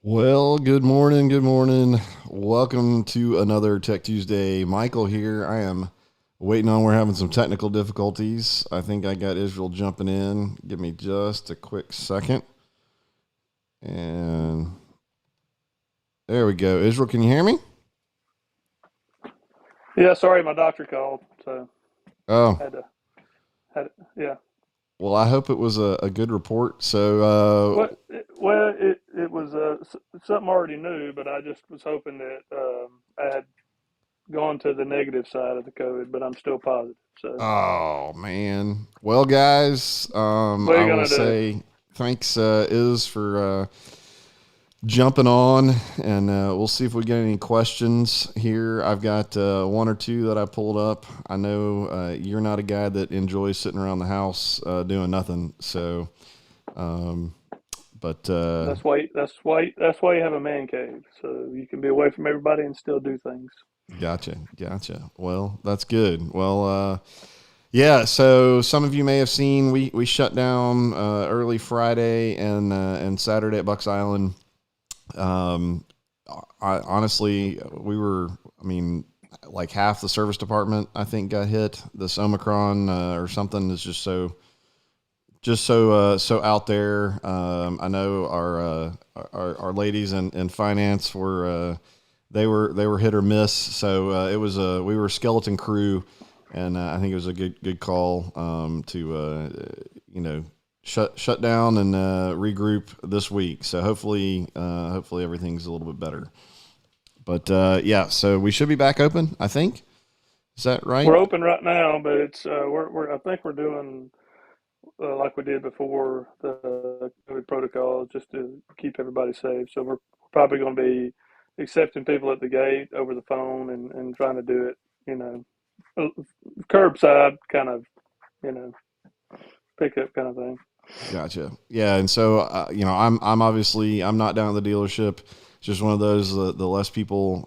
Well, good morning. Good morning. Welcome to another Tech Tuesday. Michael here. I am waiting on. We're having some technical difficulties. I think I got Israel jumping in. Give me just a quick second. And there we go. Israel, can you hear me? Yeah, sorry, my doctor called, so Oh, had to had to, yeah. well, I hope it was a good report. It was something I already knew, but I just was hoping that I had gone to the negative side of the COVID, but I'm still positive. So Oh, man. Well, guys, what are I you will gonna do? say thanks, Iz, for jumping on, and we'll see if we get any questions here. I've got one or two that I pulled up. I know you're not a guy that enjoys sitting around the house doing nothing, so um, but That's why you have a man cave, so you can be away from everybody and still do things. gotcha. Well, that's good. Well, yeah. So some of you may have seen we shut down early Friday and Saturday at Bucks Island. Um, honestly, we were. I mean, like half the service department, I think, got hit. This Omicron or something is just so out there. I know our ladies in finance they were hit or miss. So it was we were a skeleton crew, and I think it was a good call to shut down and regroup this week. So hopefully everything's a little bit better. But yeah, so we should be back open. I think, is that right? We're open right now, but it's we're I think we're doing like we did before the COVID protocol, just to keep everybody safe. So we're probably going to be accepting people at the gate over the phone and trying to do it, you know, curbside kind of, you know, pickup kind of thing. Gotcha. Yeah, and so I'm obviously I'm not down at the dealership. It's just one of those. The less people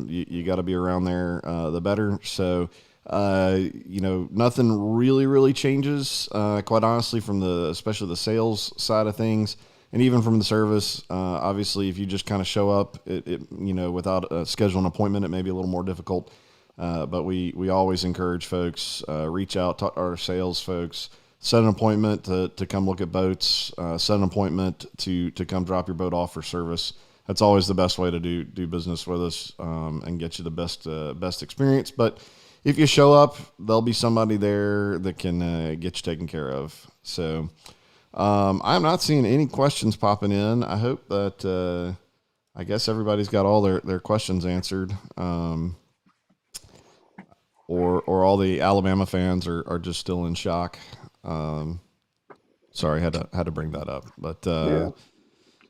you got to be around there, the better. So nothing really changes. Quite honestly, from the especially the sales side of things, and even from the service. Obviously, if you just kind of show up, without a schedule an appointment, it may be a little more difficult. But we always encourage folks reach out, talk to our sales folks, set an appointment to come look at boats, set an appointment to come drop your boat off for service. That's always the best way to do business with us and get you the best experience. But if you show up, there'll be somebody there that can get you taken care of. So I'm not seeing any questions popping in. I hope that I guess everybody's got all their questions answered. Or all the Alabama fans are just still in shock. Um, sorry, had to bring that up. But Yeah,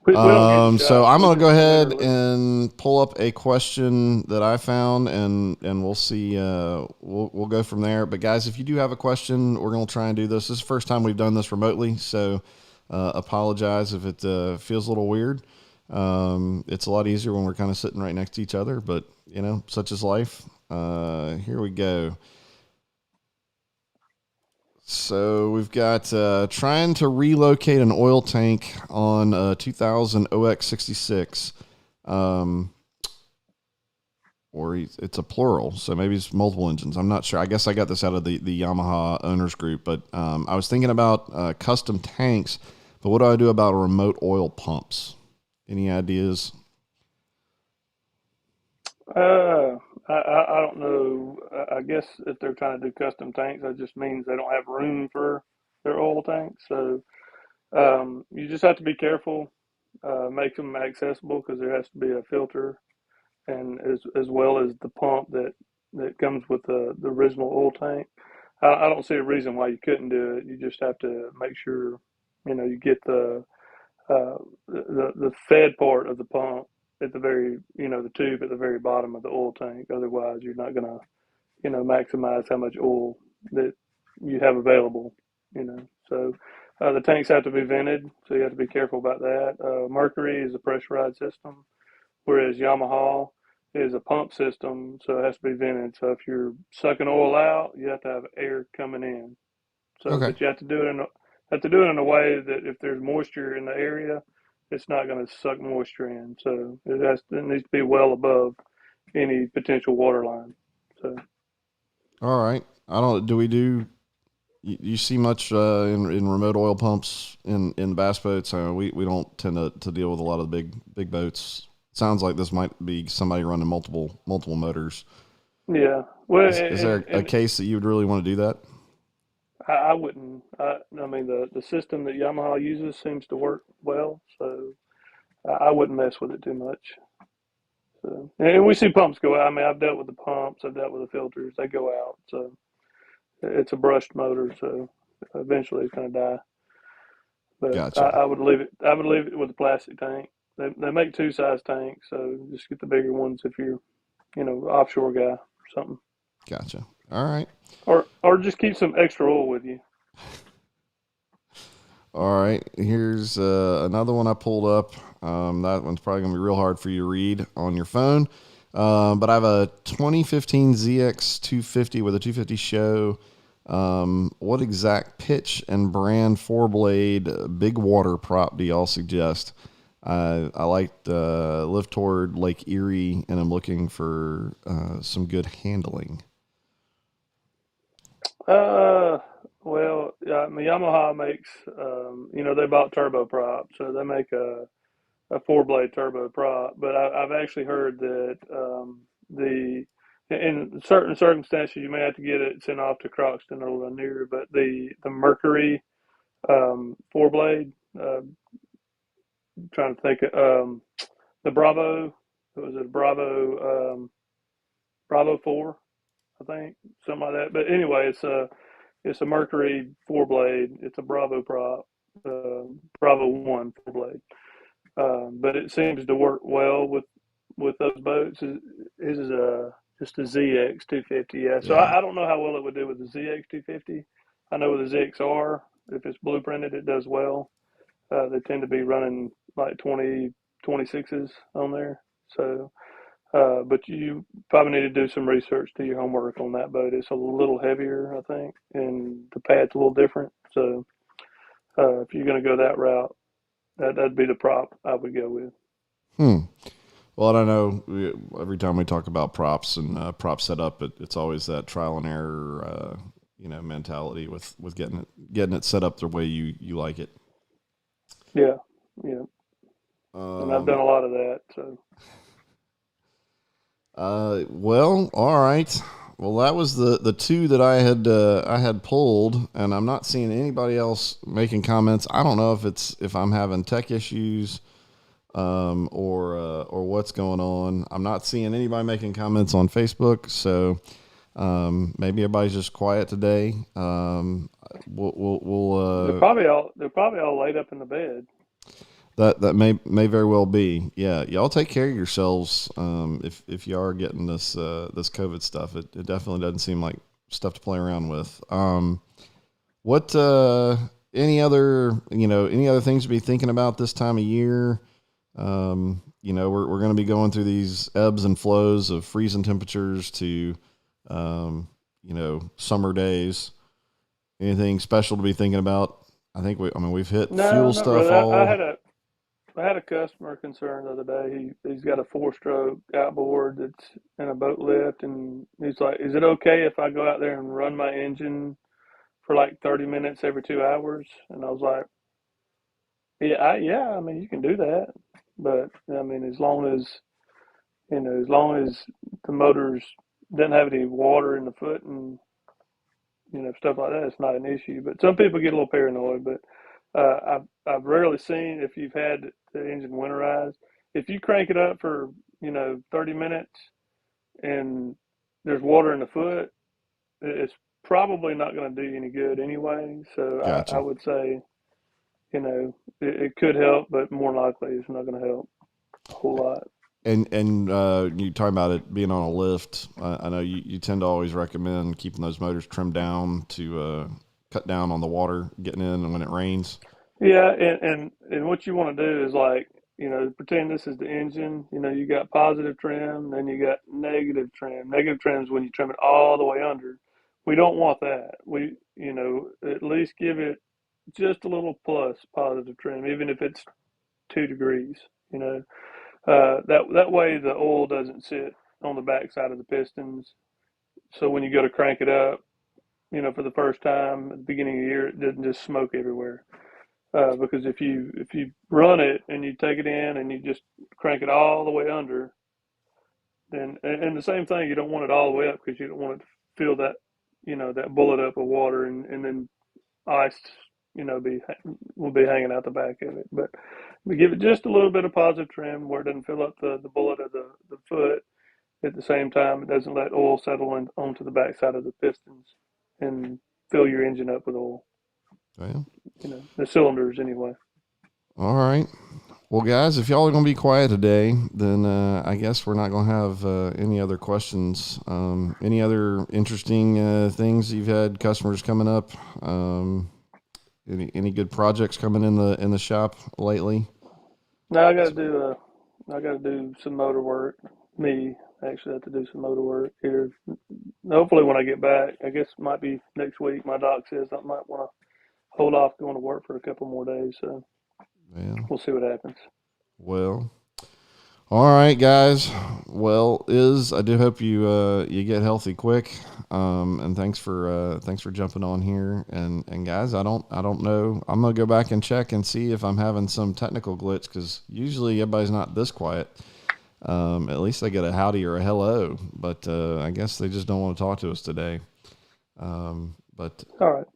we don't get so shocked. I'm We gonna go just ahead literally. and pull up a question that I found, and we'll see. We'll go from there. But guys, if you do have a question, we're gonna try and do this. This is the first time we've done this remotely, so apologize if it feels a little weird. It's a lot easier when we're kind of sitting right next to each other, but such is life. Here we go. So we've got trying to relocate an oil tank on a 2000 OX66, um, or it's a plural, so maybe it's multiple engines. I'm not sure. I guess I got this out of the Yamaha owners group, but I was thinking about custom tanks. But what do I do about remote oil pumps? Any ideas? Uh, I don't know. I guess if they're trying to do custom tanks, that just means they don't have room for their oil tanks. So you just have to be careful, make them accessible because there has to be a filter and as well as the pump that comes with the original oil tank. I don't see a reason why you couldn't do it. You just have to make sure you get the fed part of the pump at the very the tube at the very bottom of the oil tank. Otherwise, you're not gonna maximize how much oil that you have available. So the tanks have to be vented, so you have to be careful about that. Mercury is a pressurized system, whereas Yamaha is a pump system, so it has to be vented. So if you're sucking oil out, you have to have air coming in. So, Okay. but you have to do it in a way that if there's moisture in the area, it's not going to suck moisture in. So it needs to be well above any potential water line. So All right. I don't. Do we do? You see much in remote oil pumps in bass boats? We don't tend to deal with a lot of the big boats. Sounds like this might be somebody running multiple motors. yeah, well, Is there a and case that you would really want to do that? I wouldn't. I mean, the system that Yamaha uses seems to work well, so I wouldn't mess with it too much. So, and we see pumps go out. I mean, I've dealt with the pumps, I've dealt with the filters. They go out, so it's a brushed motor, so eventually it's going to die. But Gotcha. I would leave it. I would leave it with a plastic tank. They make two size tanks, so just get the bigger ones if you're offshore guy or something, Gotcha. All right. or just keep some extra oil with you. All right. Here's another one I pulled up. That one's probably going to be real hard for you to read on your phone. But I have a 2015 ZX 250 with a 250 show. What exact pitch and brand four blade big water prop do y'all suggest? I like live toward Lake Erie, and I'm looking for some good handling. Uh, well, yeah, I mean, Yamaha makes, they bought turboprop, so they make a four blade turboprop. But I've actually heard that the in certain circumstances you may have to get it sent off to Croxton or Lanier, but the Mercury four blade, trying to think, the Bravo, was it Bravo four, I think, something like that. But anyway, it's a Mercury four blade. It's a Bravo prop, Bravo one four blade. But it seems to work well with those boats. His is just a ZX 250. Yeah. So Yeah. I don't know how well it would do with the ZX 250. I know with the ZXR, if it's blueprinted, it does well. They tend to be running like 26s on there. So, but you probably need to do some research, do your homework on that boat. It's a little heavier, I think, and the pad's a little different. So, if you're going to go that route, that'd be the prop I would go with. Hmm. Well, I don't know. Every time we talk about props and prop setup, it's always that trial and error, mentality with getting it set up the way you like it. Yeah, yeah, and I've Um, done a lot of that. So, well, all right. Well, that was the two that I had pulled, and I'm not seeing anybody else making comments. I don't know if I'm having tech issues, or what's going on. I'm not seeing anybody making comments on Facebook, so maybe everybody's just quiet today. they're probably all laid up in the bed. That may very well be. Yeah, y'all take care of yourselves. If you are getting this COVID stuff, it definitely doesn't seem like stuff to play around with. What any other things to be thinking about this time of year? We're going to be going through these ebbs and flows of freezing temperatures to summer days. Anything special to be thinking about? We've hit No, fuel not stuff really. all. I had a customer concern the other day. He's got a four stroke outboard that's in a boat lift, and he's like, "Is it okay if I go out there and run my engine for like 30 minutes every 2 hours?" And I was like, "Yeah, I mean, you can do that, but I mean, as long as the motors doesn't have any water in the foot and stuff like that, it's not an issue." But some people get a little paranoid. But I've rarely seen, if you've had the engine winterized, if you crank it up for 30 minutes and there's water in the foot, it's probably not going to do you any good anyway. So I Gotcha. would say it could help, but more likely it's not going to help a whole lot. And you talking about it being on a lift. I know you tend to always recommend keeping those motors trimmed down to cut down on the water getting in and when it rains. Yeah, and what you want to do is, like, pretend this is the engine. You got positive trim, then you got negative trim. Negative trim is when you trim it all the way under. We don't want that. At least give it just a little plus positive trim, even if it's 2 degrees. You know, that way the oil doesn't sit on the backside of the pistons. So when you go to crank it up, for the first time at the beginning of the year, it doesn't just smoke everywhere. Because if you run it and you take it in and you just crank it all the way under, then and the same thing, you don't want it all the way up because you don't want it to fill that that bullet up with water and then ice be will be hanging out the back of it. But we give it just a little bit of positive trim where it doesn't fill up the bullet of the foot. At the same time, it doesn't let oil settle onto the backside of the pistons and fill your engine up with oil. Well, The cylinders anyway. all right. Well, guys, if y'all are going to be quiet today, then I guess we're not going to have any other questions. Any other interesting things you've had customers coming up? Any good projects coming in the shop lately? Now I got to do some motor work. Me actually have to do some motor work here. Hopefully when I get back, I guess it might be next week. My doc says I might want to hold off going to work for a couple more days. So Yeah. we'll see what happens. Well, all right, guys. Well, I do hope you get healthy quick. And thanks for jumping on here. And guys, I don't know. I'm gonna go back and check and see if I'm having some technical glitch because usually everybody's not this quiet. At least they get a howdy or a hello, but I guess they just don't want to talk to us today. But All right.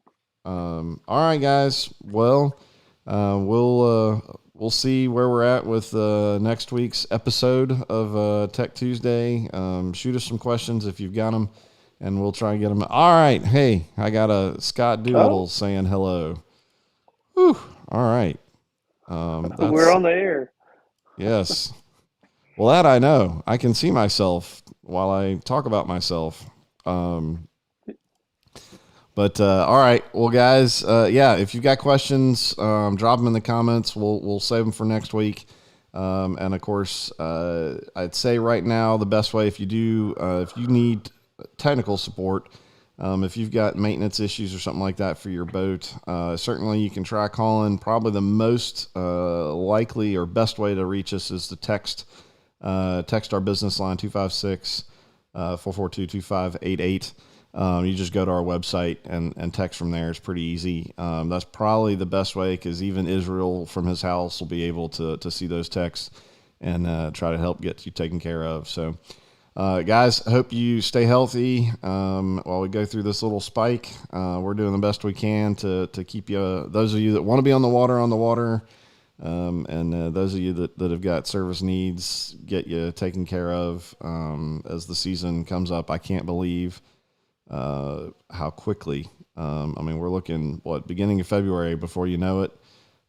all right, guys. Well, we'll see where we're at with next week's episode of Tech Tuesday. Shoot us some questions if you've got them, and we'll try and get them. All right. Hey, I got a Scott Doolittle saying hello. Whew. All right. We're on the air. Yes. Well, that I know. I can see myself while I talk about myself. But all right, well, guys, yeah, if you've got questions, drop them in the comments. We'll save them for next week. And of course, I'd say right now the best way if you need technical support, if you've got maintenance issues or something like that for your boat, certainly you can try calling. Probably the most likely or best way to reach us is to text our business line 256-442-2588. You just go to our website and text from there. It's pretty easy. That's probably the best way because even Israel from his house will be able to see those texts and try to help get you taken care of. So, guys, hope you stay healthy while we go through this little spike. We're doing the best we can to keep you, those of you that want to be on the water. And those of you that have got service needs, get you taken care of as the season comes up. I can't believe how quickly. We're looking beginning of February. Before you know it,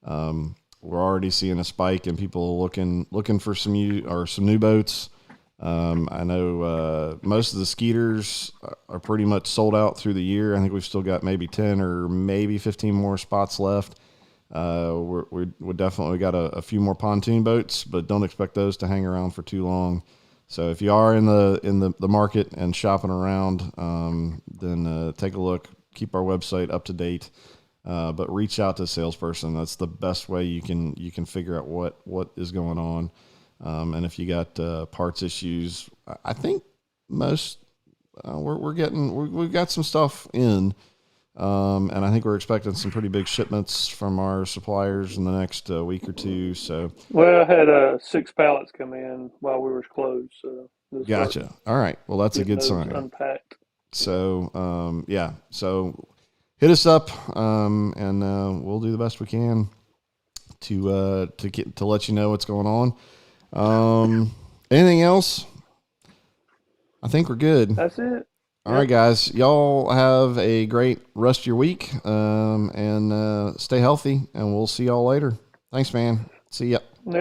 we're already seeing a spike and people looking for some new boats. I know most of the Skeeters are pretty much sold out through the year. I think we've still got maybe 10 or maybe 15 more spots left. We definitely got a few more pontoon boats, but don't expect those to hang around for too long. So if you are in the market and shopping around, then take a look. Keep our website up to date, but reach out to a salesperson. That's the best way you can figure out what is going on. And if you got parts issues, I think most we've got some stuff in. And I think we're expecting some pretty big shipments from our suppliers in the next week or two. So, well, I had 6 pallets come in while we were closed. So gotcha. All right. Well, that's a good sign. Unpacked. So, yeah. So, hit us up, and we'll do the best we can to let you know what's going on. Anything else? I think we're good. That's it. All right, guys. Y'all have a great rest of your week, and stay healthy, and we'll see y'all later. Thanks, man. See ya.